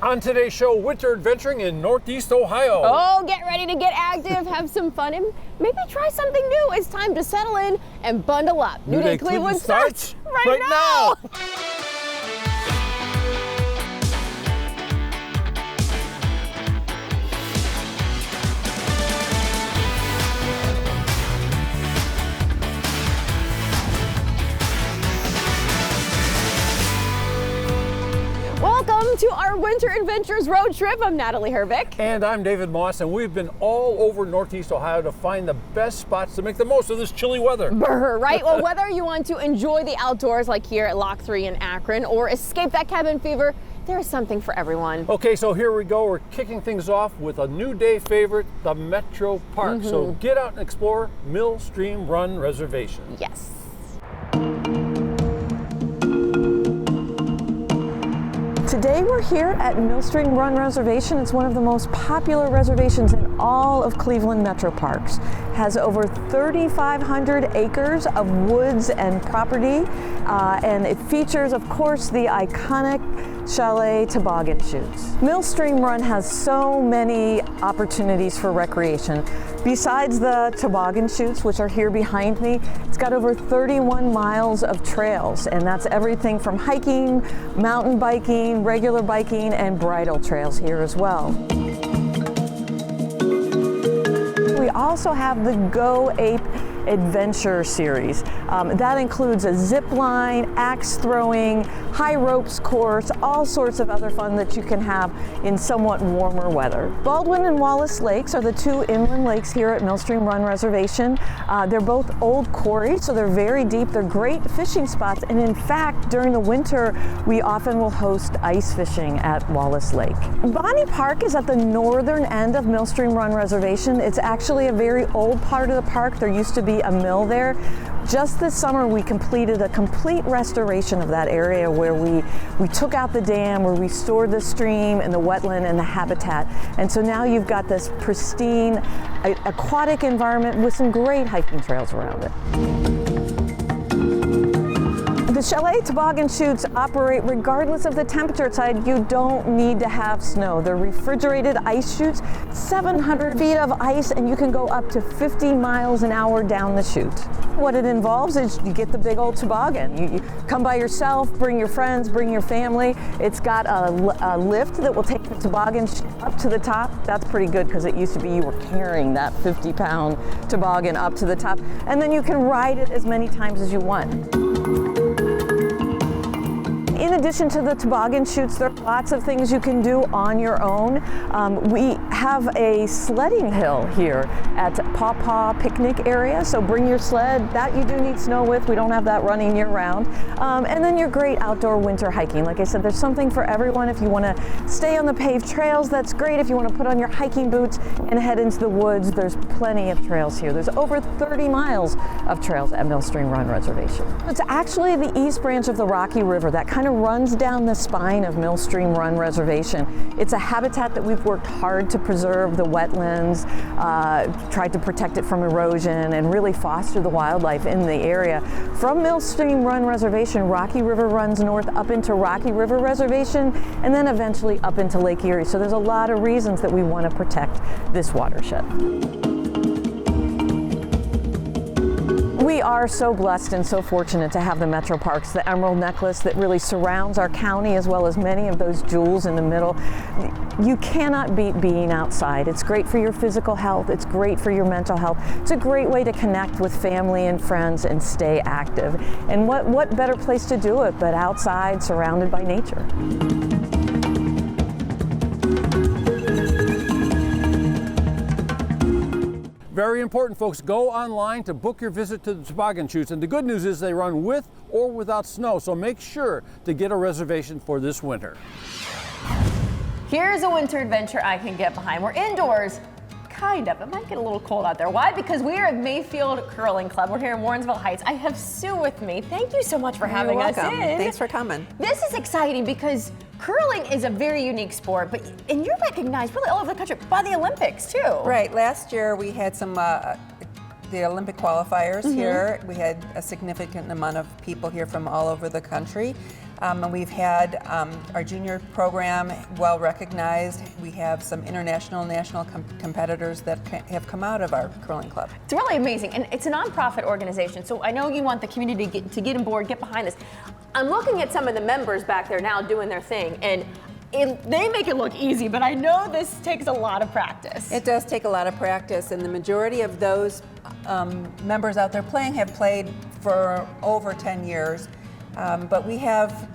On today's show, winter adventuring in Northeast Ohio. Oh, get ready to get active, have some fun, and maybe try something new. It's time to settle in and bundle up. New Day Cleveland starts right now. Welcome to our Winter Adventures road trip. I'm Natalie Hervick. And I'm David Moss, and we've been all over Northeast Ohio to find the best spots to make the most of this chilly weather. Brr, right? Well, whether you want to enjoy the outdoors like here at Lock 3 in Akron or escape that cabin fever, there is something for everyone. Okay, so here we go. We're kicking things off with a new day favorite, the Metro Park. So get out and explore Millstream Run Reservation. Yes. Today we're here at Millstream Run Reservation. It's one of the most popular reservations in all of Cleveland Metro Parks. It has over 3,500 acres of woods and property, and it features, of course, the iconic chalet toboggan chutes. Millstream Run has so many opportunities for recreation. Besides the toboggan chutes, which are here behind me, it's got over 31 miles of trails, and that's everything from hiking, mountain biking, regular biking, and bridle trails here as well. We also have the Go Ape Adventure series. That includes a zip line, axe throwing, high ropes course, all sorts of other fun that you can have in somewhat warmer weather. Baldwin and Wallace Lakes are the two inland lakes here at Millstream Run Reservation. They're both old quarries, so they're very deep. They're great fishing spots, and in fact, during the winter, we often will host ice fishing at Wallace Lake. Bonnie Park is at the northern end of Millstream Run Reservation. It's actually a very old part of the park. There used to be a mill there. Just this summer we completed a complete restoration of that area where we took out the dam, where we restored the stream and the wetland and the habitat. And so now you've got this pristine aquatic environment with some great hiking trails around it. The chalet toboggan chutes operate regardless of the temperature outside. You don't need to have snow. They're refrigerated ice chutes, 700 feet of ice, and you can go up to 50 miles an hour down the chute. What it involves is you get the big old toboggan. You come by yourself, bring your friends, bring your family. It's got a lift that will take the toboggan up to the top. That's pretty good because it used to be you were carrying that 50-pound toboggan up to the top. And then you can ride it as many times as you want. In addition to the toboggan chutes, there are lots of things you can do on your own. We have a sledding hill here at Paw Paw Picnic area, so bring your sled. That you do need snow with. We don't have that running year-round. And then your great outdoor winter hiking. Like I said, there's something for everyone. If you want to stay on the paved trails, that's great. If you want to put on your hiking boots and head into the woods, there's plenty of trails here. There's over 30 miles of trails at Millstream Run Reservation. It's actually the east branch of the Rocky River that kind of runs down the spine of Millstream Run Reservation. It's a habitat that we've worked hard to preserve, the wetlands, tried to protect it from erosion, and really foster the wildlife in the area. From Millstream Run Reservation, Rocky River runs north up into Rocky River Reservation, and then eventually up into Lake Erie. So there's a lot of reasons that we want to protect this watershed. We are so blessed and so fortunate to have the Metro Parks, the emerald necklace that really surrounds our county, as well as many of those jewels in the middle. You cannot beat being outside. It's great for your physical health. It's great for your mental health. It's a great way to connect with family and friends and stay active. And what better place to do it but outside, surrounded by nature? Very important, folks. Go online to book your visit to the toboggan chutes. And the good news is they run with or without snow, so make sure to get a reservation for this winter. Here's a winter adventure I can get behind. We're indoors, kind of. It might get a little cold out there. Why? Because we are at Mayfield Curling Club. We're here in Warrensville Heights. I have Sue with me. Thank you so much for having us in. Thanks for coming. This is exciting because curling is a very unique sport, and you're recognized really all over the country by the Olympics too. Right. Last year we had some the Olympic qualifiers here. We had a significant amount of people here from all over the country. And we've had our junior program well recognized. We have some international and national competitors that have come out of our curling club. It's really amazing, and it's a nonprofit organization, so I know you want the community to get on board, get behind this. I'm looking at some of the members back there now doing their thing, and they make it look easy, but I know this takes a lot of practice. It does take a lot of practice, and the majority of those members out there playing have played for over 10 years. But we have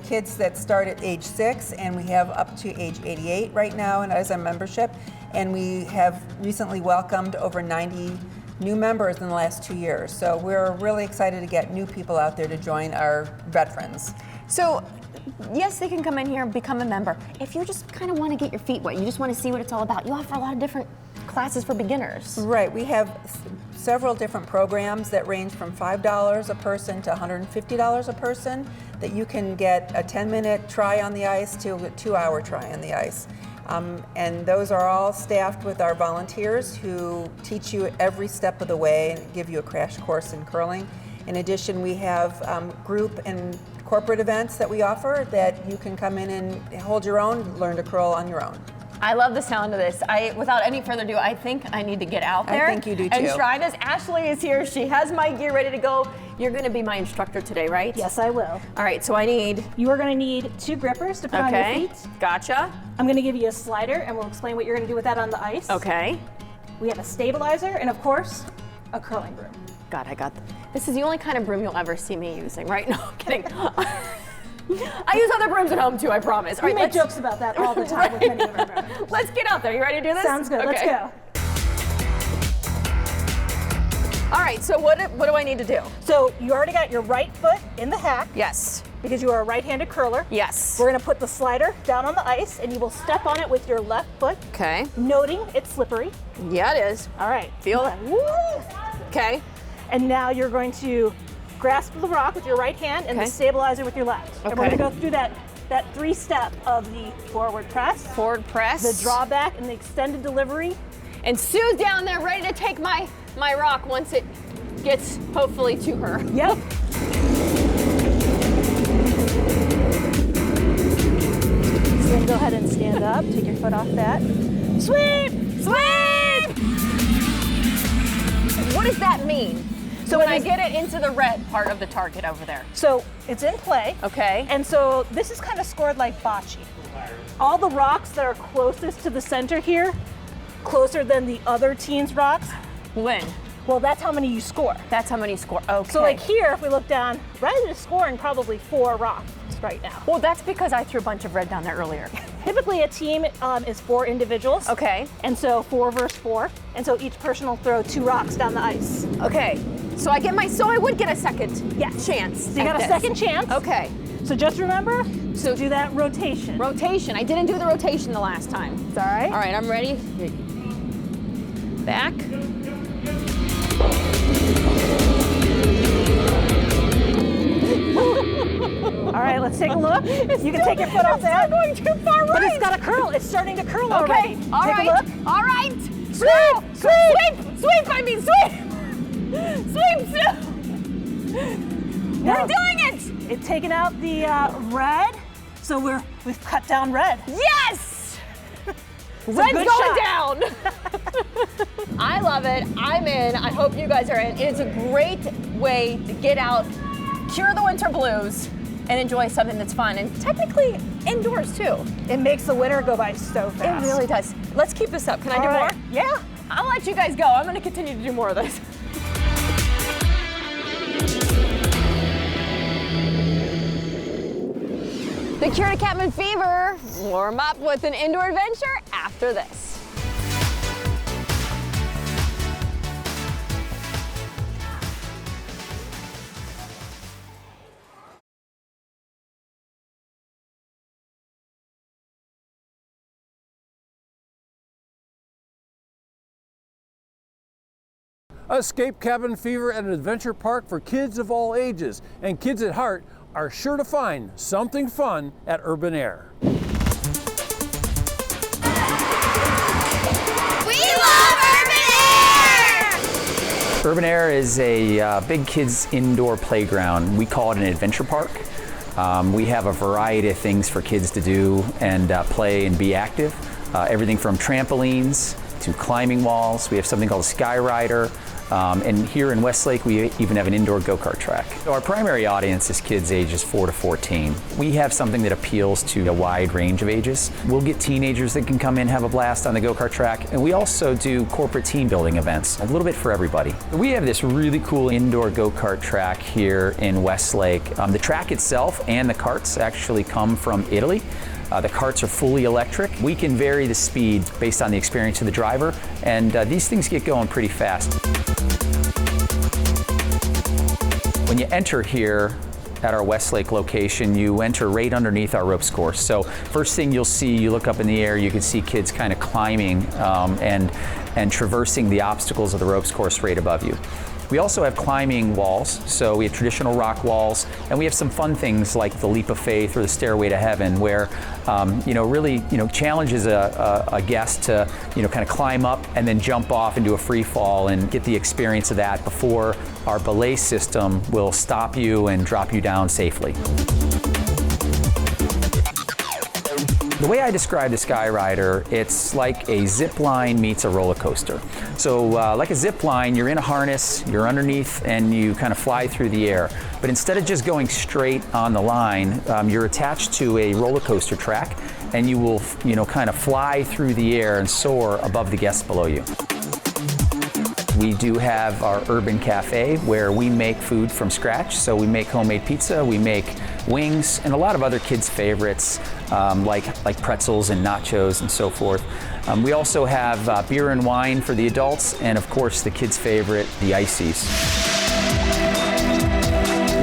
kids that start at age 6, and we have up to age 88 right now and as a membership, and we have recently welcomed over 90 new members in the last 2 years. So we're really excited to get new people out there to join our veterans. So, yes, they can come in here and become a member. If you just kind of want to get your feet wet, you just want to see what it's all about, you offer a lot of different classes for beginners. Right, we have several different programs that range from $5 a person to $150 a person that you can get a 10-minute try on the ice to a 2-hour try on the ice. And those are all staffed with our volunteers who teach you every step of the way and give you a crash course in curling. In addition, we have group and corporate events that we offer that you can come in and hold your own, learn to curl on your own. I love the sound of this. Without any further ado, I think I need to get out there. I think you do too. And try this. Ashley is here. She has my gear ready to go. You're going to be my instructor today, right? Yes, I will. All right, so I need... You are going to need 2 grippers to put on your feet. Gotcha. I'm going to give you a slider, and we'll explain what you're going to do with that on the ice. Okay. We have a stabilizer, and of course, a curling broom. God, I got... This is the only kind of broom you'll ever see me using, right? No, I'm kidding. I use other brooms at home too, I promise. We make jokes about that all the time with many of our members. Let's get out there. You ready to do this? Sounds good. Okay. Let's go. All right, so what do I need to do? So you already got your right foot in the hack. Yes. Because you are a right-handed curler. Yes. We're going to put the slider down on the ice, and you will step on it with your left foot. Okay. Noting it's slippery. Yeah, it is. All right. Feel it? Woo! Okay. And now you're going to grasp the rock with your right hand and the stabilizer with your left. And we're going to go through that 3-step of the forward press, the drawback, and the extended delivery. And Sue's down there ready to take my rock once it gets hopefully to her. Yep. So then go ahead and stand up, take your foot off that. Sweep! Sweep! What does that mean? So when I get it into the red part of the target over there. So it's in play. Okay. And so this is kind of scored like bocce. All the rocks that are closest to the center here, closer than the other team's rocks, win. Well, that's how many you score. That's how many you score. Okay. So like here, if we look down, Red is scoring probably 4 rocks right now. Well, that's because I threw a bunch of red down there earlier. Typically a team is 4 individuals. Okay. And so 4 versus 4. And so each person will throw 2 rocks down the ice. Okay. So I would get a second chance. So you got a second chance. Okay. So just remember, so do that rotation. Rotation. I didn't do the rotation the last time. It's all right. All right, I'm ready. Back. All right, let's take a look. You can take your foot off that. It's still going too far right. But it's got a curl. It's starting to curl already. All take right. a look. All right. Sweep! Sweep! Sweep! I mean sweep! Sweep! We're doing it! It's taken out the red, so we've cut down red. Yes! Red's going down. I love it. I'm in. I hope you guys are in. It's a great way to get out, cure the winter blues, and enjoy something that's fun and technically indoors too. It makes the winter go by so fast. It really does. Let's keep this up. Can I do more? Yeah. I'll let you guys go. I'm going to continue to do more of this. The cure to cabin fever. Warm up with an indoor adventure after this. Escape cabin fever at an adventure park for kids of all ages, and kids at heart are sure to find something fun at Urban Air. We love Urban Air! Urban Air is a big kids indoor playground. We call it an adventure park. We have a variety of things for kids to do and play and be active. Everything from trampolines to climbing walls. We have something called a Sky Rider. And here in Westlake, we even have an indoor go-kart track. So our primary audience is kids ages 4 to 14. We have something that appeals to a wide range of ages. We'll get teenagers that can come in, have a blast on the go-kart track, and we also do corporate team building events, a little bit for everybody. We have this really cool indoor go-kart track here in Westlake. The track itself and the karts actually come from Italy. The karts are fully electric. We can vary the speed based on the experience of the driver, and these things get going pretty fast. When you enter here at our Westlake location, you enter right underneath our ropes course. So first thing you'll see, you look up in the air, you can see kids kind of climbing and traversing the obstacles of the ropes course right above you. We also have climbing walls, so we have traditional rock walls, and we have some fun things like the leap of faith or the stairway to heaven, where really challenges a guest to kind of climb up and then jump off into a free fall and get the experience of that before our belay system will stop you and drop you down safely. The way I describe the Sky Rider, it's like a zip line meets a roller coaster. So like a zip line, you're in a harness, you're underneath, and you kind of fly through the air. But instead of just going straight on the line, you're attached to a roller coaster track, and you will kind of fly through the air and soar above the guests below you. We do have our urban cafe where we make food from scratch. So we make homemade pizza, we make wings, and a lot of other kids' favorites like pretzels and nachos and so forth. We also have beer and wine for the adults, and of course the kids' favorite, the ices.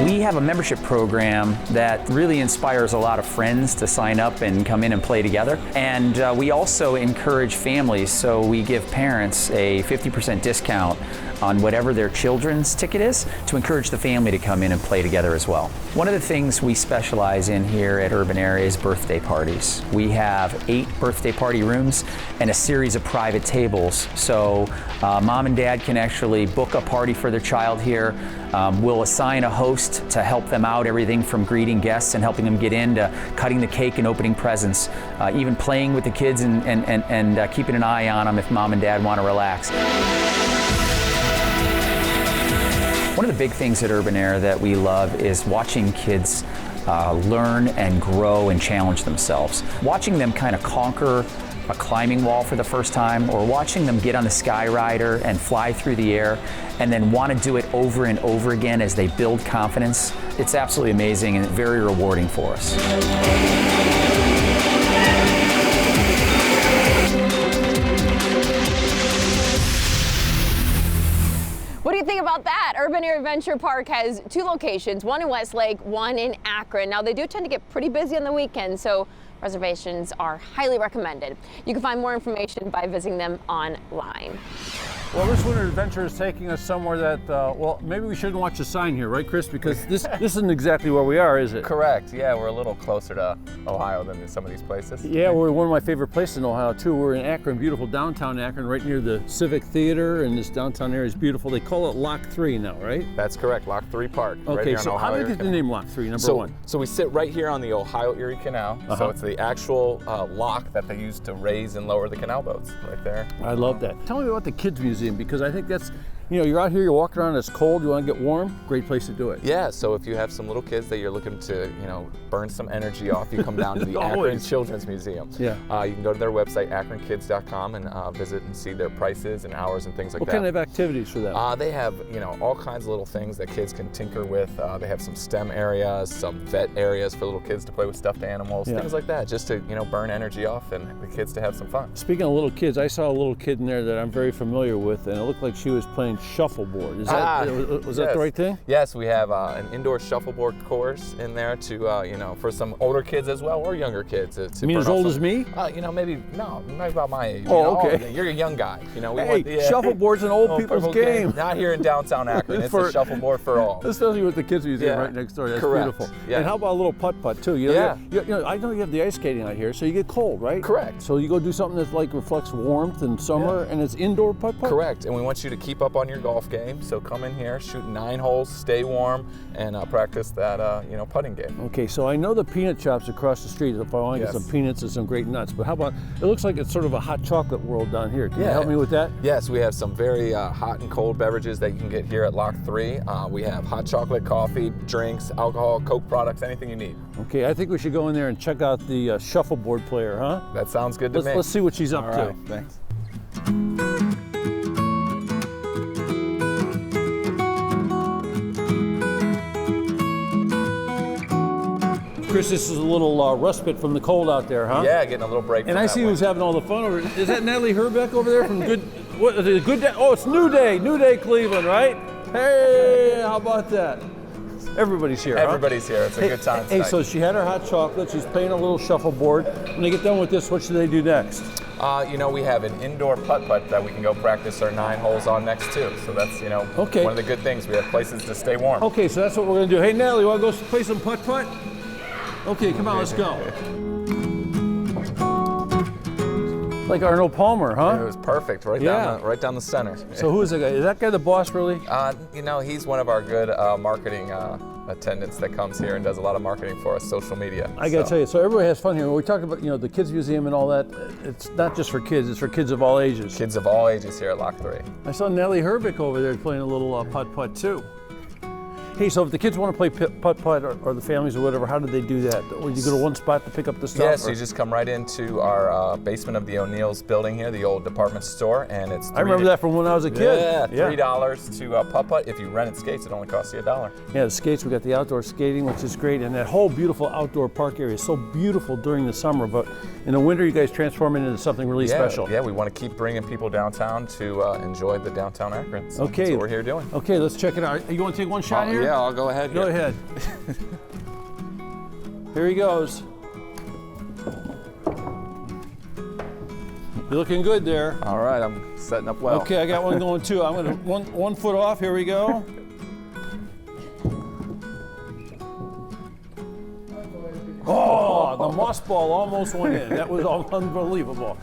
We have a membership program that really inspires a lot of friends to sign up and come in and play together. And we also encourage families, so we give parents a 50% discount on whatever their children's ticket is to encourage the family to come in and play together as well. One of the things we specialize in here at Urban Area is birthday parties. We have 8 birthday party rooms and a series of private tables. So mom and dad can actually book a party for their child here. We'll assign a host to help them out, everything from greeting guests and helping them get in to cutting the cake and opening presents, even playing with the kids and keeping an eye on them if mom and dad want to relax. One of the big things at Urban Air that we love is watching kids learn and grow and challenge themselves. Watching them kind of conquer a climbing wall for the first time, or watching them get on the Sky Rider and fly through the air and then want to do it over and over again as they build confidence. It's absolutely amazing and very rewarding for us. What do you think about that? Urban Air Adventure Park has 2 locations, one in Westlake, one in Akron. Now they do tend to get pretty busy on the weekends, so reservations are highly recommended. You can find more information by visiting them online. Well, this winter adventure is taking us somewhere that, well, maybe we shouldn't watch the sign here, right, Chris? Because this isn't exactly where we are, is it? Correct. Yeah, we're a little closer to Ohio than some of these places. Yeah, we're one of my favorite places in Ohio, too. We're in Akron, beautiful downtown Akron, right near the Civic Theater, and this downtown area is beautiful. They call it Lock 3 now, right? That's correct, Lock 3 Park. Okay, right here so on how Ohio did you get the name Lock 3, number one? So we sit right here on the Ohio Erie Canal. So it's the actual lock that they use to raise and lower the canal boats, right there. I love that. Tell me about the Kids Museum, because I think that's, you're out here, you're walking around, it's cold, you want to get warm, great place to do it. Yeah, so if you have some little kids that you're looking to, burn some energy off, you come down to the Akron Children's Museum. Yeah. You can go to their website, akronkids.com, and visit and see their prices and hours and things like that. What kind of activities for them? They have, all kinds of little things that kids can tinker with. They have some STEM areas, some vet areas for little kids to play with stuffed animals, things like that, just to, burn energy off and the kids to have some fun. Speaking of little kids, I saw a little kid in there that I'm very familiar with, and it looked like she was playing shuffleboard. Is that, was that the right thing? Yes, we have an indoor shuffleboard course in there to, for some older kids as well, or younger kids. You mean as old as me? Maybe, no, not about my age. Oh, okay. You're a young guy. Shuffleboard's an old people's game. Not here in downtown Akron. It's a shuffleboard for all. Especially with the Kids Museum right next door. That's beautiful. Yeah. And how about a little putt-putt too? I know you have the ice skating out here, so you get cold, right? Correct. So you go do something that reflects warmth in summer, and it's indoor putt-putt? Correct. And we want you to keep up on on your golf game. So come in here, shoot 9 holes, stay warm, and practice that putting game. Okay, so I know the peanut shop's across the street if I want to get some peanuts and some great nuts, but how about, it looks like it's sort of a hot chocolate world down here. Can you help me with that? Yes, we have some very hot and cold beverages that you can get here at Lock 3. We have hot chocolate, coffee, drinks, alcohol, Coke products, anything you need. Okay, I think we should go in there and check out the shuffleboard player, huh? That sounds good to me. Let's see what she's up All to. right, thanks. Chris, this is a little respite from the cold out there, huh? Yeah, getting a little break. And I see who's having all the fun over. Is that Natalie Herbeck over there from Good? What is it? Good Day? Oh, it's New Day, Cleveland, right? Hey, how about that? Everybody's here. Everybody's here. It's a good time tonight. Hey, so she had her hot chocolate. She's playing a little shuffleboard. When they get done with this, what should they do next? We have an indoor putt-putt that we can go practice our 9 holes on next too. So that's, one of the good things. We have places to stay warm. Okay, so that's what we're going to do. Hey, Natalie, want to go play some putt-putt? Okay, come on, let's go. Like Arnold Palmer, huh? It was perfect, right down the center. So who is that guy? Is that guy the boss, really? He's one of our good marketing attendants that comes here and does a lot of marketing for us, social media. I gotta tell you, so everybody has fun here. When we talk about, the Kids Museum and all that, it's not just for kids, it's for kids of all ages. Kids of all ages here at Lock 3. I saw Nellie Herbeck over there playing a little putt-putt too. Hey, so if the kids want to play putt-putt or the families or whatever, how do they do that? Or you go to one spot to pick up the stuff? Yeah, so you just come right into our basement of the O'Neill's building here, the old department store, and it's I remember that from when I was a kid. Yeah, $3 to putt-putt. If you rented skates, it only costs you $1. Yeah, the skates, we got the outdoor skating, which is great, and that whole beautiful outdoor park area is so beautiful during the summer, but in the winter, you guys transform it into something really special. Yeah, we want to keep bringing people downtown to enjoy the downtown Akron. So that's what we're here doing. Okay, let's check it out. You want to take one shot here? Yeah, I'll go ahead. Go ahead. Here he goes. You're looking good there. All right, I'm setting up well. Okay, I got one going too. I'm gonna one foot off. Here we go. Oh, the moss ball almost went in. That was unbelievable.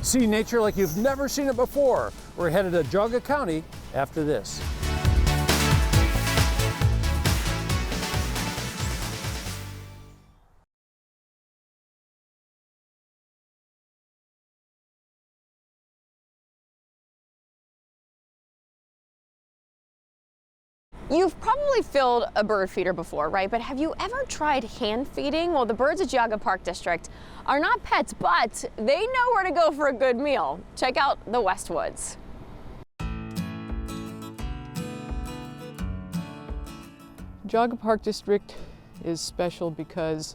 See nature like you've never seen it before. We're headed to Geauga County after this. You've probably filled a bird feeder before, right? But have you ever tried hand feeding? Well, the birds at Geauga Park District are not pets, but they know where to go for a good meal. Check out the Westwoods. Geauga Park District is special because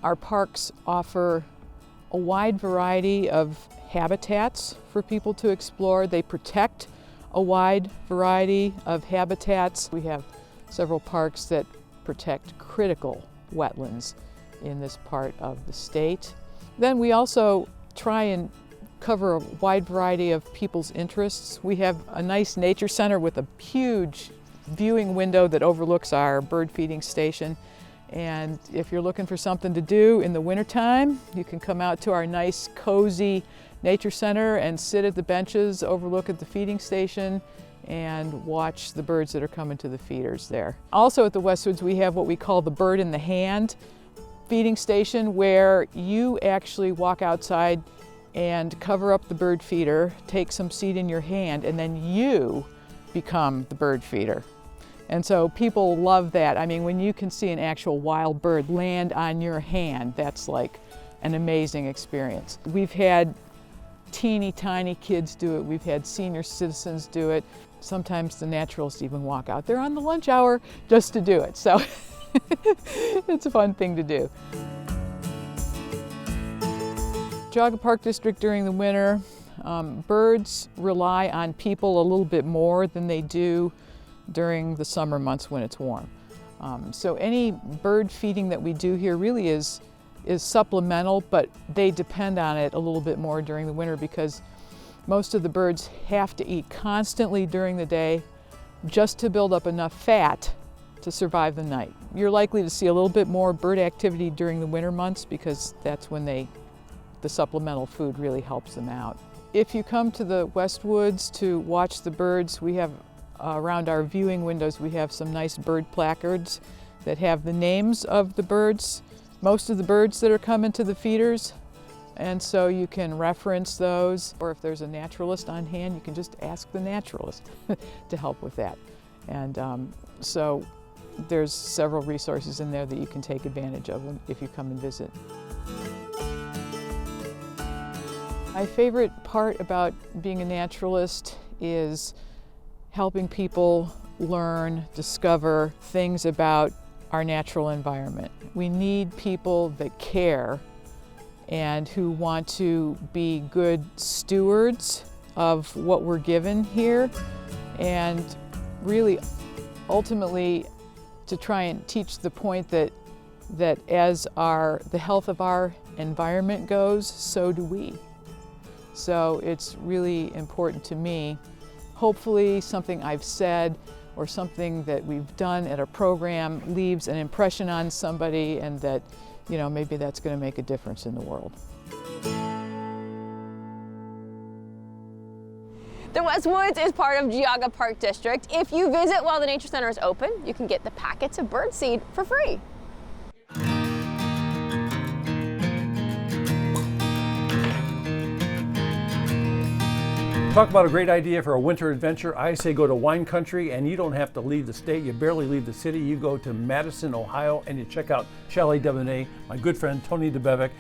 our parks offer a wide variety of habitats for people to explore. They protect a wide variety of habitats. We have several parks that protect critical wetlands in this part of the state. Then we also try and cover a wide variety of people's interests. We have a nice nature center with a huge viewing window that overlooks our bird feeding station. And if you're looking for something to do in the wintertime, you can come out to our nice, cozy nature center and sit at the benches, overlook at the feeding station, and watch the birds that are coming to the feeders there. Also at the Westwoods, we have what we call the bird in the hand feeding station, where you actually walk outside and cover up the bird feeder, take some seed in your hand, and then you become the bird feeder. And so people love that. I mean, when you can see an actual wild bird land on your hand, that's like an amazing experience. We've had teeny tiny kids do it. We've had senior citizens do it. Sometimes the naturalists even walk out there on the lunch hour just to do it. So it's a fun thing to do. Geauga Park District during the winter, birds rely on people a little bit more than they do during the summer months when it's warm. So any bird feeding that we do here really is supplemental, but they depend on it a little bit more during the winter because most of the birds have to eat constantly during the day just to build up enough fat to survive the night. You're likely to see a little bit more bird activity during the winter months because that's when they the supplemental food really helps them out. If you come to the West Woods to watch the birds, we have around our viewing windows, we have some nice bird placards that have the names of the birds, most of the birds that are coming to the feeders. And so you can reference those, or if there's a naturalist on hand, you can just ask the naturalist to help with that. And so there's several resources in there that you can take advantage of if you come and visit. My favorite part about being a naturalist is helping people learn, discover things about our natural environment. We need people that care and who want to be good stewards of what we're given here, and really ultimately to try and teach the point that as the health of our environment goes, so do we. So it's really important to me. Hopefully something I've said or something that we've done at a program leaves an impression on somebody, and that maybe that's going to make a difference in the world. The West Woods is part of Geauga Park District. If you visit while the Nature Center is open, you can get the packets of birdseed for free. Talk about a great idea for a winter adventure. I say go to wine country, and you don't have to leave the state. You barely leave the city. You go to Madison, Ohio, and you check out Chalet Debonnaire, my good friend Tony DeBevick.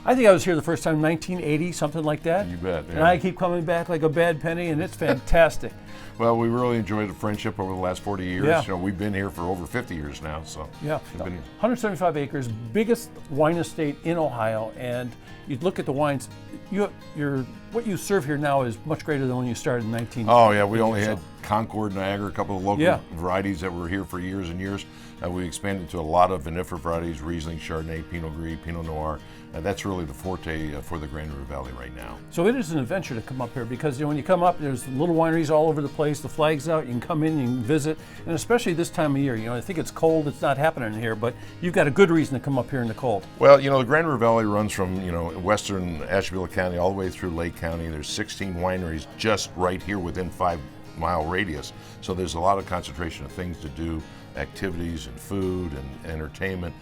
I think I was here the first time in 1980, something like that. You bet, yeah. And I keep coming back like a bad penny, and it's fantastic. Well, we really enjoyed the friendship over the last 40 years. Yeah. We've been here for over 50 years now, so. Yeah, 175 acres, biggest wine estate in Ohio, and you look at the wines, what you serve here now is much greater than when you started in 1980. Oh yeah, we only had Concord, Niagara, a couple of local varieties that were here for years and years. We expanded to a lot of vinifera varieties, Riesling, Chardonnay, Pinot Gris, Pinot Noir. That's really the forte for the Grand River Valley right now. So it is an adventure to come up here, because when you come up, there's little wineries all over the place, the flag's out, you can come in, you can visit, and especially this time of year. I think it's cold, it's not happening here, but you've got a good reason to come up here in the cold. Well, the Grand River Valley runs from, western Ashtabula County all the way through Lake County. There's 16 wineries just right here within 5-mile radius. So there's a lot of concentration of things to do, activities and food and entertainment,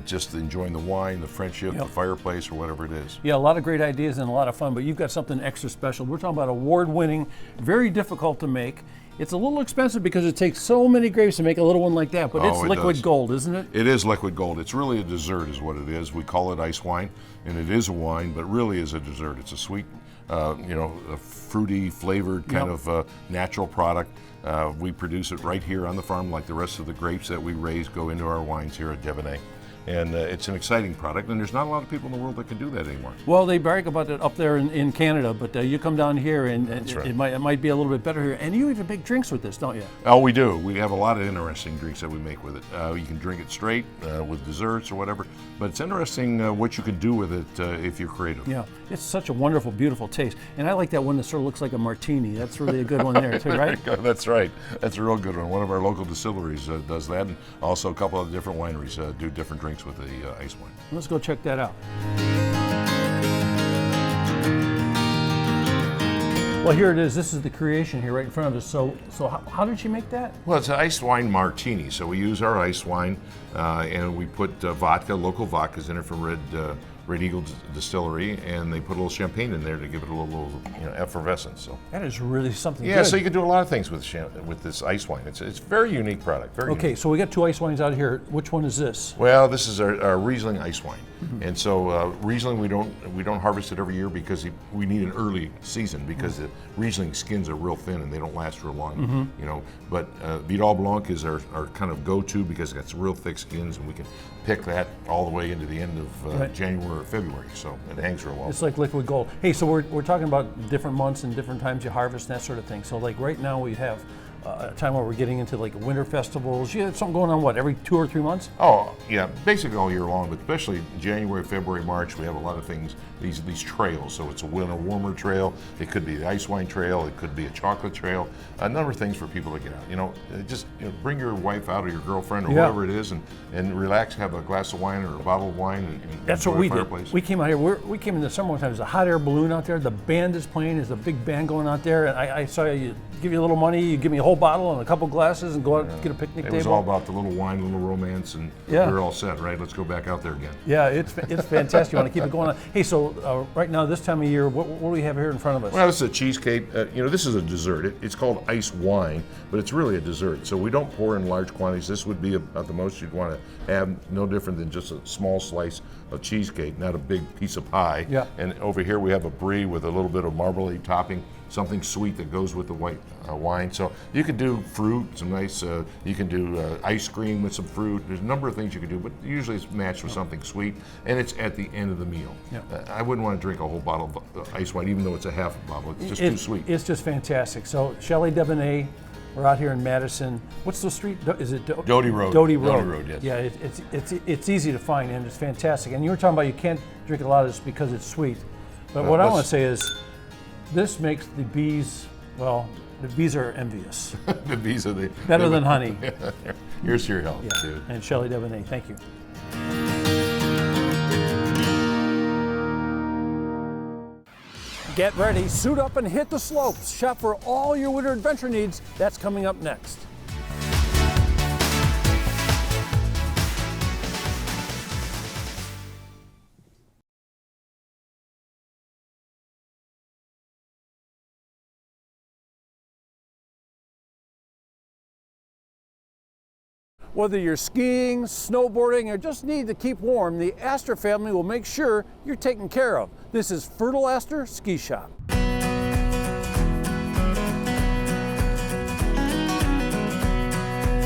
just enjoying the wine, the friendship, the fireplace, or whatever it is. Yeah, a lot of great ideas and a lot of fun, but you've got something extra special. We're talking about award-winning, very difficult to make. It's a little expensive because it takes so many grapes to make a little one like that, but it's liquid gold, isn't it? It is liquid gold. It's really a dessert is what it is. We call it ice wine, and it is a wine, but really is a dessert. It's a sweet, a fruity, flavored kind of natural product. We produce it right here on the farm, like the rest of the grapes that we raise go into our wines here at Debonnaire. And it's an exciting product, and there's not a lot of people in the world that can do that anymore. Well, they brag about it up there in Canada, but you come down here and right. it might be a little bit better here. And you even make drinks with this, don't you? Oh, we do. We have a lot of interesting drinks that we make with it. You can drink it straight with desserts or whatever, but it's interesting what you can do with it if you're creative. Yeah, it's such a wonderful, beautiful taste. And I like that one that sort of looks like a martini. That's really a good one there too, right? That's right. That's a real good one. One of our local distilleries does that, and also a couple of different wineries do different drinks with the ice wine. Let's go check that out. Well, here it is. This is the creation here right in front of us. So how did she make that? Well, it's an ice wine martini. So we use our ice wine and we put vodka, local vodkas in it from Red Eagle Distillery, and they put a little champagne in there to give it a little effervescence. So that is really something good. Yeah, so you can do a lot of things with this ice wine. It's a very unique product. Very okay, unique. So we got two ice wines out here. Which one is this? Well, this is our Riesling ice wine. Mm-hmm. And so Riesling, we don't harvest it every year because we need an early season, because the Riesling skins are real thin and they don't last real long. Mm-hmm. But Vidal Blanc is our kind of go-to because it's got real thick skins, and we can pick that all the way into the end of January or February, so it hangs real well. It's like liquid gold. Hey, so we're talking about different months and different times you harvest and that sort of thing. So like right now we have a time where we're getting into like winter festivals. You have something going on, what, every 2 or 3 months? Oh, yeah, basically all year long, but especially January, February, March, we have a lot of things these trails. So it's a winter warmer trail. It could be the ice wine trail. It could be a chocolate trail. A number of things for people to get out. Just bring your wife out or your girlfriend or whoever it is, and relax. Have a glass of wine or a bottle of wine, and that's what we did. We came out here. We came in the summer one time. There's a hot air balloon out there. The band is playing. There's a big band going out there, and I saw you give you a little money. You give me a whole bottle and a couple glasses, and go out and get a picnic table. It was all about the little wine, little romance, and we're all set, right? Let's go back out there again. Yeah, it's fantastic. You want to keep it going on. Hey, so right now, this time of year, what do we have here in front of us? Well, this is a cheesecake. This is a dessert. It's called ice wine, but it's really a dessert. So we don't pour in large quantities. This would be about the most you'd want to have, no different than just a small slice of cheesecake, not a big piece of pie. Yeah. And over here we have a brie with a little bit of marmalade topping, something sweet that goes with the white wine. So you can do fruit, some nice, you can do ice cream with some fruit. There's a number of things you can do, but usually it's matched with something sweet, and it's at the end of the meal. Yeah. I wouldn't want to drink a whole bottle of ice wine, even though it's a half a bottle. It's just too sweet. It's just fantastic. So Chalet Debonair, we're out here in Madison. What's the street? Is it Doty Road? Doty Road. Doty Road, yes. Yeah, it's easy to find, and it's fantastic. And you were talking about you can't drink a lot of this because it's sweet. But what I want to say is, this makes the bees, well, the bees are envious. The bees are better than honey. Here's your help, dude. And Chalet Debonair, thank you. Get ready, suit up, and hit the slopes. Shop for all your winter adventure needs. That's coming up next. Whether you're skiing, snowboarding, or just need to keep warm, the Astor family will make sure you're taken care of. This is Turtleaster Ski Shop.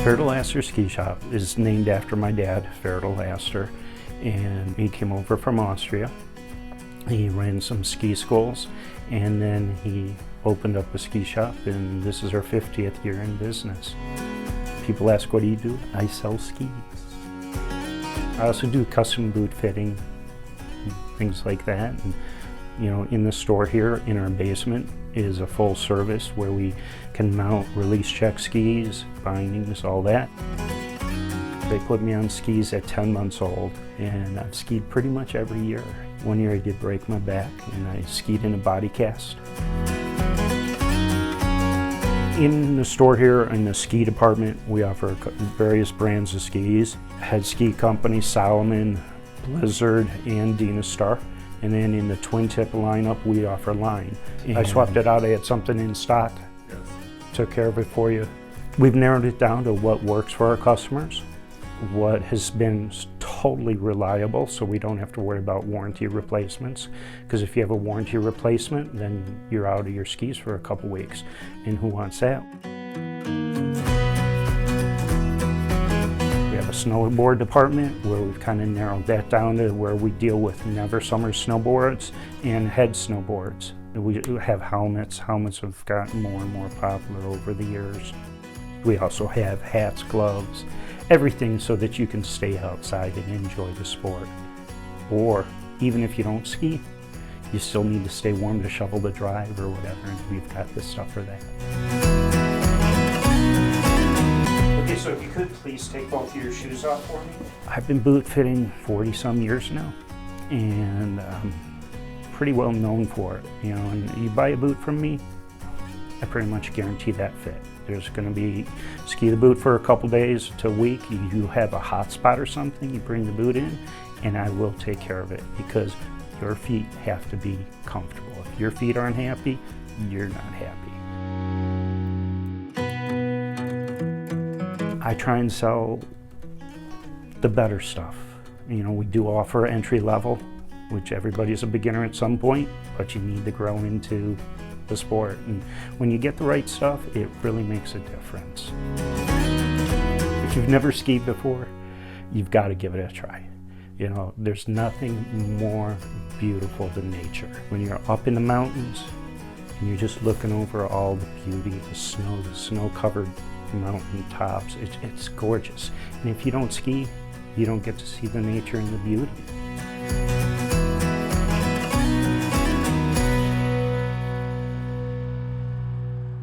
Turtleaster Ski Shop is named after my dad, Turtleaster, and he came over from Austria. He ran some ski schools, and then he opened up a ski shop, and this is our 50th year in business. People ask, what do you do? I sell skis. I also do custom boot fitting, things like that. And, in the store here, in our basement, is a full service where we can mount release check skis, bindings, all that. They put me on skis at 10 months old, and I've skied pretty much every year. One year I did break my back, and I skied in a body cast. In the store here, in the ski department, we offer various brands of skis. Head ski companies, Salomon, Blizzard, and Dynastar. And then in the twin tip lineup, we offer Line. I swapped it out, I had something in stock. Yes. Took care of it for you. We've narrowed it down to what works for our customers, what has been totally reliable, so we don't have to worry about warranty replacements. Because if you have a warranty replacement, then you're out of your skis for a couple weeks. And who wants that? We have a snowboard department where we've kind of narrowed that down to where we deal with never summer snowboards and head snowboards. We have helmets. Helmets have gotten more and more popular over the years. We also have hats, gloves, everything so that you can stay outside and enjoy the sport. Or even if you don't ski, you still need to stay warm to shovel the drive or whatever, and we've got this stuff for that. Okay, so if you could please take both of your shoes off for me. I've been boot fitting 40 some years now, and pretty well known for it. And you buy a boot from me, I pretty much guarantee that fit. There's going to be ski the boot for a couple days to a week. You have a hot spot or something, you bring the boot in, and I will take care of it because your feet have to be comfortable. If your feet aren't happy, you're not happy. I try and sell the better stuff. We do offer entry level, which everybody's a beginner at some point, but you need to grow into the sport, and when you get the right stuff, it really makes a difference. If you've never skied before, you've got to give it a try. There's nothing more beautiful than nature. When you're up in the mountains and you're just looking over all the beauty of the snow-covered mountain tops, it's gorgeous. And if you don't ski, you don't get to see the nature and the beauty.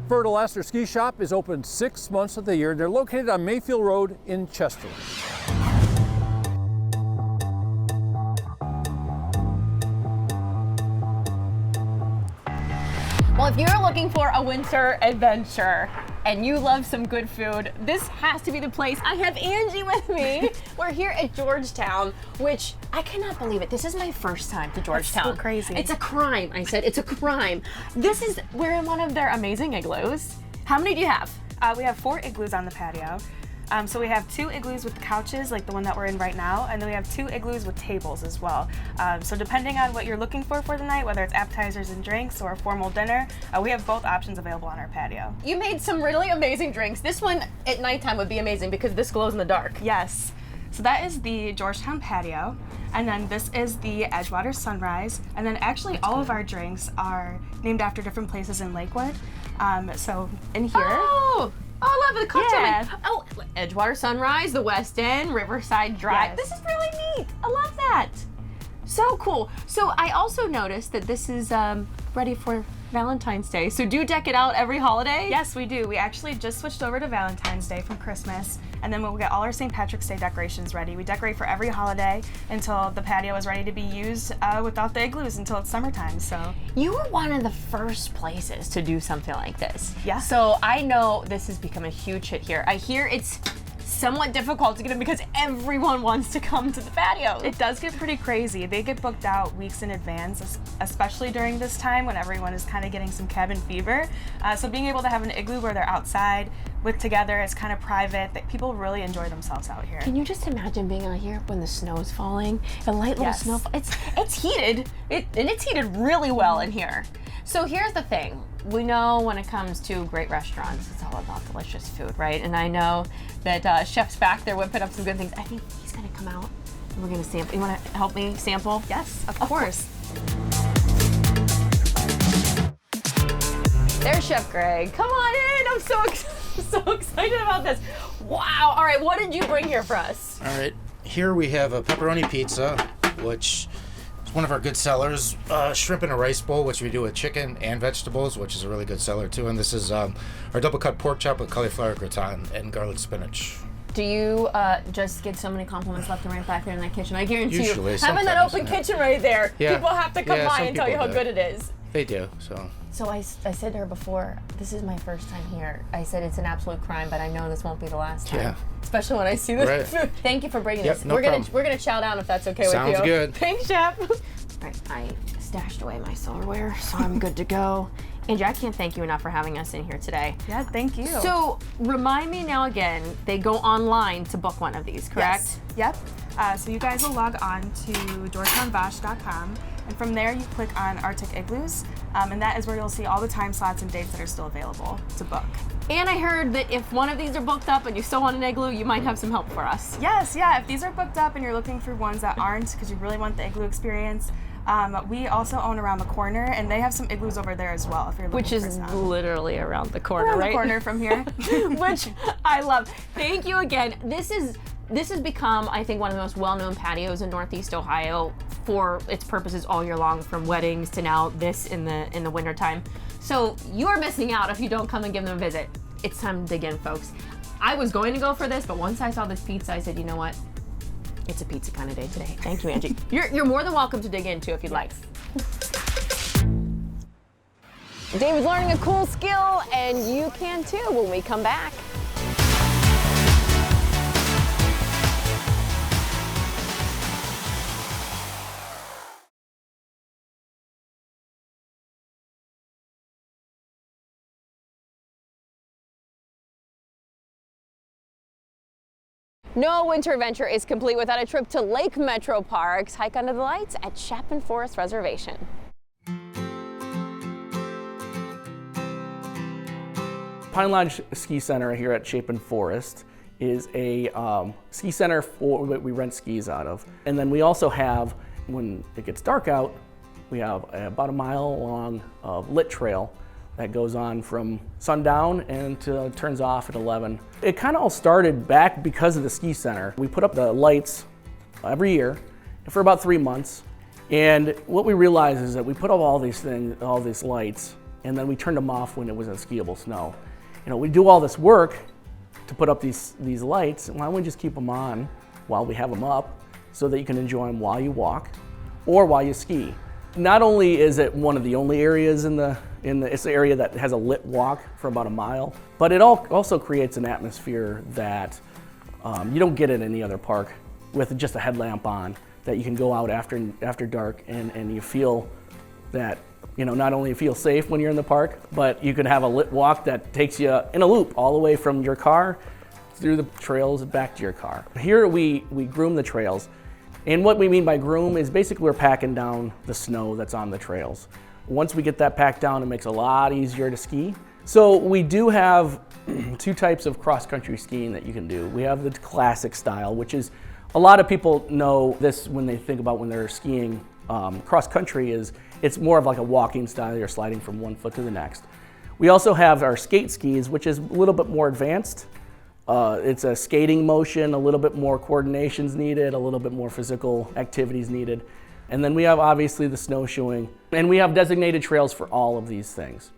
Turtleaster Ski Shop is open 6 months of the year. They're located on Mayfield Road in Chester. Well, if you're looking for a winter adventure and you love some good food, this has to be the place. I have Angie with me. We're here at Georgetown, which I cannot believe it. This is my first time to Georgetown. That's so crazy. It's a crime. I said it's a crime. We're in one of their amazing igloos. How many do you have? We have 4 igloos on the patio. So we have 2 igloos with the couches, like the one that we're in right now, and then we have 2 igloos with tables as well. So depending on what you're looking for the night, whether it's appetizers and drinks or a formal dinner, we have both options available on our patio. You made some really amazing drinks. This one at nighttime would be amazing because this glows in the dark. Yes. So that is the Georgetown patio, and then this is the Edgewater Sunrise, and then actually all of our drinks are named after different places in Lakewood. So in here. Oh, I love the cocktail. Yeah. Oh, Edgewater Sunrise, the West End, Riverside Drive. Yes. This is really neat. I love that. So cool. So I also noticed that this is ready for Valentine's Day. So do you deck it out every holiday? Yes, we do. We actually just switched over to Valentine's Day from Christmas, and then we'll get all our St. Patrick's Day decorations ready. We decorate for every holiday until the patio is ready to be used without the igloos until it's summertime. So you were one of the first places to do something like this. Yeah. So I know this has become a huge hit here. I hear it's somewhat difficult to get in because everyone wants to come to the patio. It does get pretty crazy. They get booked out weeks in advance, especially during this time when everyone is kind of getting some cabin fever. So being able to have an igloo where they're outside with together, it's kind of private, that people really enjoy themselves out here. Can you just imagine being out here when the snow is falling? A light little snow. It's heated, and it's heated really well in here. So here's the thing. We know when it comes to great restaurants, it's all about delicious food, right? And I know that Chef's back there whipping up some good things. I think he's gonna come out and we're gonna sample. You wanna help me sample? Yes, of course. There's Chef Greg. Come on in. I'm so excited about this. Wow. All right, what did you bring here for us? All right, here we have a pepperoni pizza, which is one of our good sellers. Shrimp in a rice bowl, which we do with chicken and vegetables, which is a really good seller too. And this is our double cut pork chop with cauliflower gratin and garlic spinach. Do you just get so many compliments left and right back there in that kitchen? I guarantee Usually, you, having that open kitchen right there, Yeah. people have to come Yeah, by some and tell you how people do. good it is. They do, so. So I said to her before, this is my first time here. I said it's an absolute crime, but I know this won't be the last time. Yeah. Especially when I see this Right. food. Thank you for bringing Yep, this. no We're problem. gonna chow down if that's okay with you. Sounds good. Thanks, Chef. All right, I stashed away my silverware, so I'm good to go. Angie, I can't thank you enough for having us in here today. Yeah, thank you. So remind me now again, they go online to book one of these, correct? Yes. Yep. So you guys will log on to georgetownvosh.com, and from there you click on Arctic Igloos, and that is where you'll see all the time slots and dates that are still available to book. And I heard that if one of these are booked up and you still want an igloo, you might have some help for us. Yes, yeah, if these are booked up and you're looking for ones that aren't because you really want the igloo experience, we also own Around the Corner, and they have some igloos over there as well if you're looking Which is for some. literally around the corner, Around right? the corner from here. Which I love. Thank you again. This has become, I think, one of the most well-known patios in Northeast Ohio for its purposes all year long, from weddings to now this in the wintertime. So you're missing out if you don't come and give them a visit. It's time to dig in, folks. I was going to go for this, but once I saw this pizza, I said, you know what? It's a pizza kind of day today. Thank you, Angie. You're more than welcome to dig in too if you'd like. David's learning a cool skill, and you can too when we come back. No winter adventure is complete without a trip to Lake Metro Parks. Hike under the lights at Chapin Forest Reservation. Pine Lodge Ski Center here at Chapin Forest is a ski center that we rent skis out of. And then we also have, when it gets dark out, we have about a mile long of lit trail that goes on from sundown and turns off at 11. It kind of all started back because of the ski center. We put up the lights every year for about 3 months. And what we realized is that we put up all these things, all these lights, and then we turned them off when it was in skiable snow. You know, we do all this work to put up these lights, why don't we just keep them on while we have them up so that you can enjoy them while you walk or while you ski. Not only is it one of the only areas it's the area that has a lit walk for about a mile, but it also creates an atmosphere that you don't get at any other park with just a headlamp on, that you can go out after dark and you feel that, you know, not only you feel safe when you're in the park, but you can have a lit walk that takes you in a loop all the way from your car through the trails and back to your car. Here we groom the trails. And what we mean by groom is basically we're packing down the snow that's on the trails. Once we get that packed down, it makes it a lot easier to ski. So we do have two types of cross-country skiing that you can do. We have the classic style, which is, a lot of people know this when they think about when they're skiing. Cross-country it's more of like a walking style. You're sliding from one foot to the next. We also have our skate skis, which is a little bit more advanced. It's a skating motion, a little bit more coordination's needed, a little bit more physical activities needed. And then we have obviously the snowshoeing, and we have designated trails for all of these things.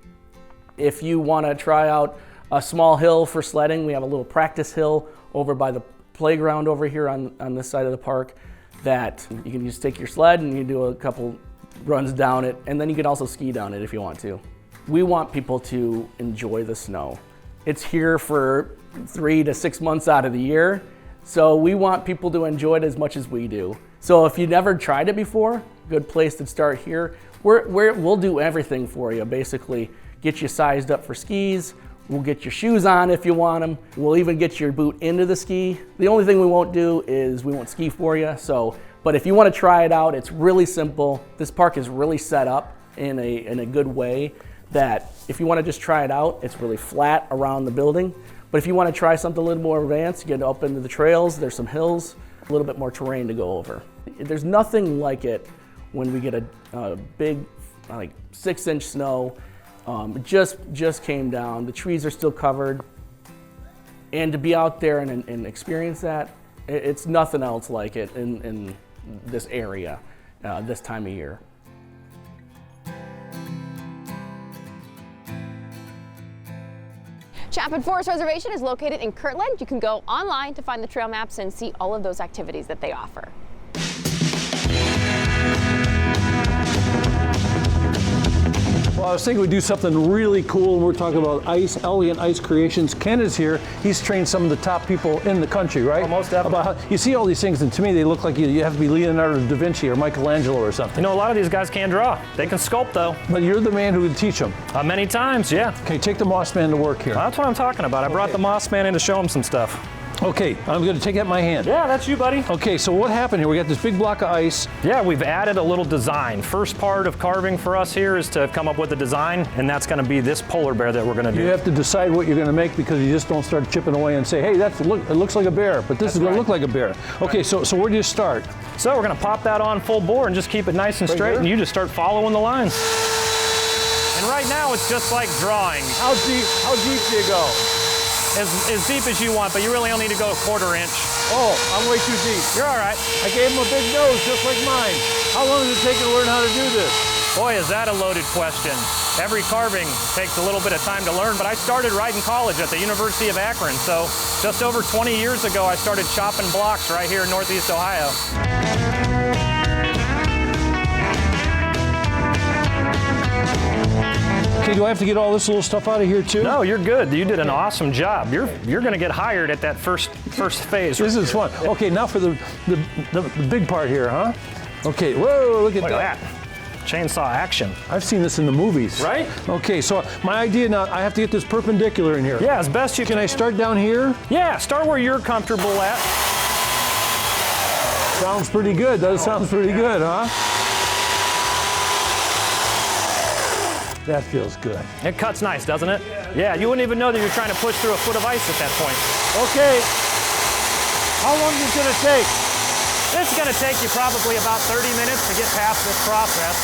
If you want to try out a small hill for sledding, we have a little practice hill over by the playground over here on this side of the park that you can just take your sled and you do a couple runs down it, and then you can also ski down it if you want to. We want people to enjoy the snow. It's here for 3 to 6 months out of the year, so we want people to enjoy it as much as we do. So if you never tried it before, good place to start here. We'll do everything for you, basically. Get you sized up for skis, we'll get your shoes on if you want them, we'll even get your boot into the ski. The only thing we won't do is we won't ski for you, but if you want to try it out, it's really simple. This park is really set up in a good way that if you want to just try it out, it's really flat around the building. But if you want to try something a little more advanced, you get up into the trails, there's some hills, a little bit more terrain to go over. There's nothing like it when we get a big, like 6-inch snow. It just came down. The trees are still covered. And to be out there and experience that, it's nothing else like it in this area this time of year. Chapin Forest Reservation is located in Kirtland. You can go online to find the trail maps and see all of those activities that they offer. Well, I was thinking we'd do something really cool. We're talking about ice, elegant ice creations. Ken is here. He's trained some of the top people in the country, right? Oh, most definitely. You see all these things, and to me, they look like you have to be Leonardo da Vinci or Michelangelo or something. You know, a lot of these guys can't draw. They can sculpt, though. But you're the man who would teach them. Many times, yeah. Okay, take the Moss Man to work here. That's what I'm talking about. I brought the Moss Man in to show him some stuff. Okay, I'm going to take that in my hand. Yeah, that's you, buddy. Okay, so what happened here? We got this big block of ice. Yeah, we've added a little design. First part of carving for us here is to come up with a design, and that's going to be this polar bear that we're going to do. You have to decide what you're going to make because you just don't start chipping away and say, hey, it looks like a bear, but this is going to look like a bear. Okay, so where do you start? So we're going to pop that on full bore and just keep it nice and straight, and you just start following the lines. And right now, it's just like drawing. How deep do you go? As deep as you want, but you really only need to go 1/4 inch. Oh, I'm way too deep. You're all right. I gave him a big nose, just like mine. How long does it take to learn how to do this? Boy, is that a loaded question. Every carving takes a little bit of time to learn, but I started right in college at the University of Akron. So just over 20 years ago, I started chopping blocks right here in Northeast Ohio. Okay, do I have to get all this little stuff out of here too? No, you're good. You did an awesome job. You're going to get hired at that first phase. This is fun. Okay, now for the big part here, huh? Okay, whoa, look at that. Chainsaw action. I've seen this in the movies. Right? Okay, so my idea now, I have to get this perpendicular in here. Yeah, as best you can. Can I start down here? Yeah, start where you're comfortable at. Sounds pretty good. That sounds pretty good, huh? That feels good. It cuts nice, doesn't it? Yeah, you wouldn't even know that you're trying to push through a foot of ice at that point. Okay. How long is it going to take? This is going to take you probably about 30 minutes to get past this process.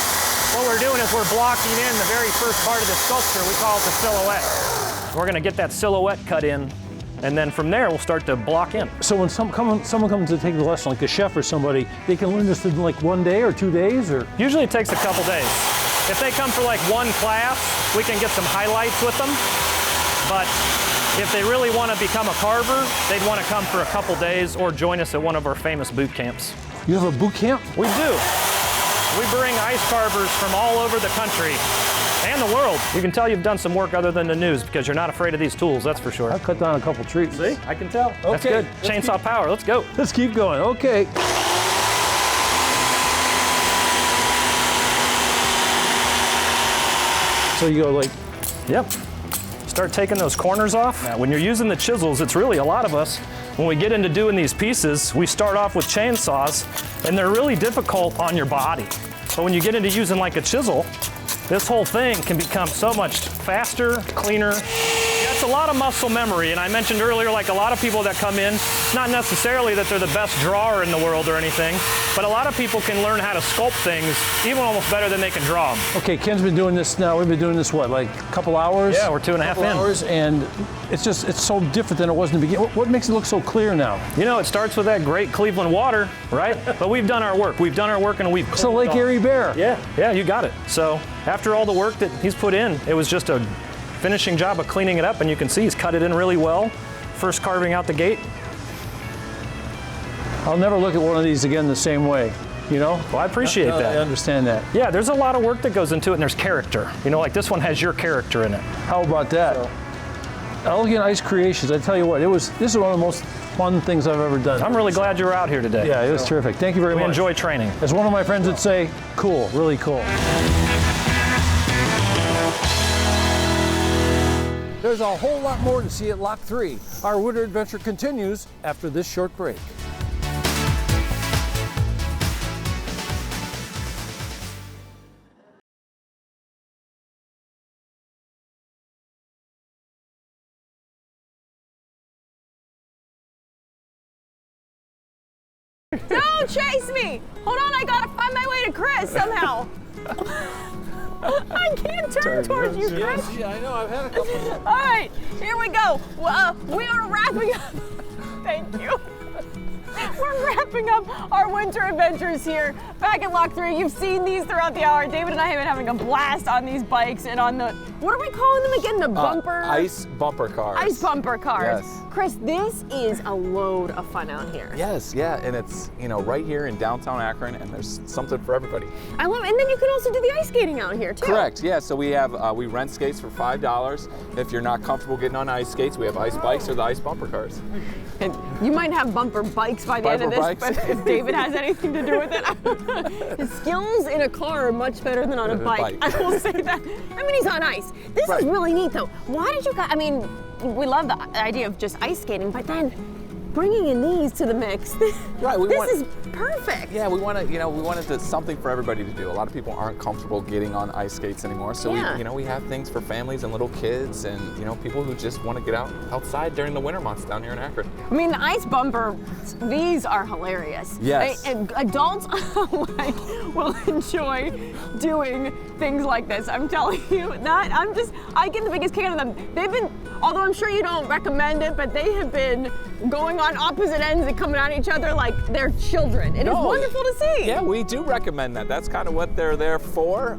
What we're doing is we're blocking in the very first part of the sculpture. We call it the silhouette. We're going to get that silhouette cut in, and then from there we'll start to block in. So when someone comes to take the lesson, like a chef or somebody, they can learn this in like 1 day or 2 days? Or usually it takes a couple days. If they come for like one class, we can get some highlights with them. But if they really want to become a carver, they'd want to come for a couple days or join us at one of our famous boot camps. You have a boot camp? We do. We bring ice carvers from all over the country and the world. You can tell you've done some work other than the news because you're not afraid of these tools, that's for sure. I cut down a couple trees. See, I can tell. Okay. That's good. Chainsaw power, let's go. Let's keep going, okay. So you go like, yep. Start taking those corners off. Now, when you're using the chisels, it's really a lot of us. When we get into doing these pieces, we start off with chainsaws, and they're really difficult on your body. But when you get into using like a chisel, this whole thing can become so much faster, cleaner. That's a lot of muscle memory, and I mentioned earlier, like a lot of people that come in, not necessarily that they're the best drawer in the world or anything, but a lot of people can learn how to sculpt things even almost better than they can draw them. Okay, Ken's been doing this now, we've been doing this what, like a couple hours? Yeah, we're 2.5 in. Hours, and it's so different than it was in the beginning. What makes it look so clear now? You know, it starts with that great Cleveland water, right? But we've done our work. We've done our work and we've It's a Lake Erie Bear. Yeah, you got it. So after all the work that he's put in, it was just a finishing job of cleaning it up, and you can see he's cut it in really well. First carving out the gate. I'll never look at one of these again the same way, you know? Well, I appreciate that. I understand that. Yeah, there's a lot of work that goes into it, and there's character. You know, like this one has your character in it. How about that? Elegant Ice Creations, I tell you what, this is one of the most fun things I've ever done. I'm really glad you were out here today. Yeah, it was terrific. Thank you very much. We enjoy training. As one of my friends would say, cool, really cool. There's a whole lot more to see at Lock 3. Our winter adventure continues after this short break. Don't chase me! Hold on, I gotta find my way to Chris somehow. I can't turn towards you, Chris. Yeah, I know, I've had a couple. All right, here we go. We are wrapping up. Thank you. We're wrapping up our winter adventures here back at Lock 3. You've seen these throughout the hour. David and I have been having a blast on these bikes and on the, what are we calling them again? The bumper? Ice bumper cars. Ice bumper cars. Yes. Chris, this is a load of fun out here. Yes, yeah, and it's, you know, right here in downtown Akron, and there's something for everybody. I love it. And then you can also do the ice skating out here too. Correct, yeah, so we have, we rent skates for $5. If you're not comfortable getting on ice skates, we have ice bikes or the ice bumper cars. And you might have bumper bikes by the end of this, but if David has anything to do with it, his skills in a car are much better than on a bike. I will say that. I mean, he's on ice. This is really neat though. Why did you guys, I mean, we love the idea of just ice skating, but then bringing in these to the mix, this is perfect. Yeah, we wanted something for everybody to do. A lot of people aren't comfortable getting on ice skates anymore, so we have things for families and little kids, and people who just want to get outside during the winter months down here in Akron. I mean, the ice bumper, these are hilarious. Yes. Adults will enjoy doing things like this. I'm telling you, I get the biggest kick out of them. They've been, although I'm sure you don't recommend it, but they have been going on opposite ends and coming at each other like they're children. It is wonderful to see. Yeah, we do recommend that. That's kind of what they're there for,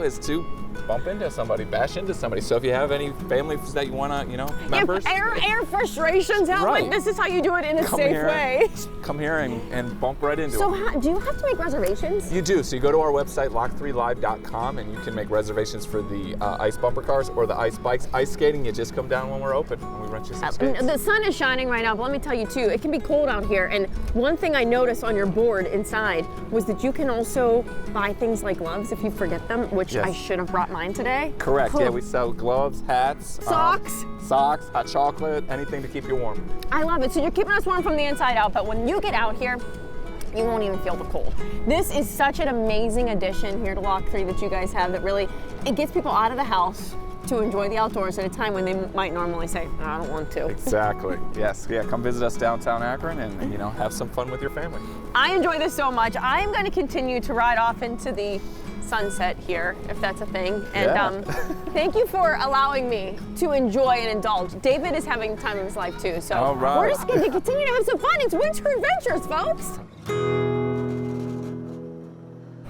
is to bump into somebody, bash into somebody. So if you have any families that you want to, members. Air frustrations out, like this is how you do it in a safe way. Come here and bump right into them. So do you have to make reservations? You do. So you go to our website, lock3live.com, and you can make reservations for the ice bumper cars or the ice bikes. Ice skating, you just come down when we're open and we rent you some skates. The sun is shining right now, but let me tell you too, it can be cold out here. And one thing I noticed on your board inside was that you can also buy things like gloves if you forget them, which I should have brought mine today. Correct. Yeah, we sell gloves, hats, socks, hot chocolate, anything to keep you warm. I love it. So you're keeping us warm from the inside out, but when you get out here, you won't even feel the cold. This is such an amazing addition here to Lock 3 that you guys have that really, it gets people out of the house to enjoy the outdoors at a time when they might normally say, oh, I don't want to. Exactly. Yes. Yeah. Come visit us downtown Akron and have some fun with your family. I enjoy this so much. I am going to continue to ride off into the sunset here, if that's a thing. And thank you for allowing me to enjoy and indulge. David is having the time of his life too, so we're just going to continue to have some fun. It's winter adventures, folks.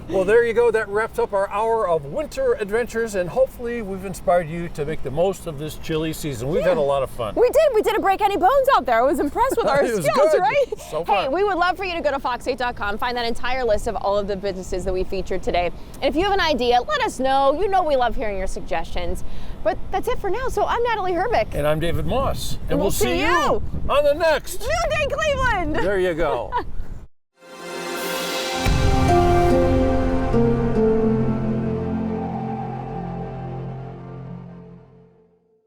Well, there you go. That wraps up our hour of winter adventures, and hopefully we've inspired you to make the most of this chilly season. We've had a lot of fun. We did. We didn't break any bones out there. I was impressed with our skills, good. right? So hey, fun. we would love for you to go to fox8.com, find that entire list of all of the businesses that we featured today. And if you have an idea, let us know. You know we love hearing your suggestions. But that's it for now. So I'm Natalie Herbeck. And I'm David Moss. And we'll see you on the next New Day Cleveland. There you go.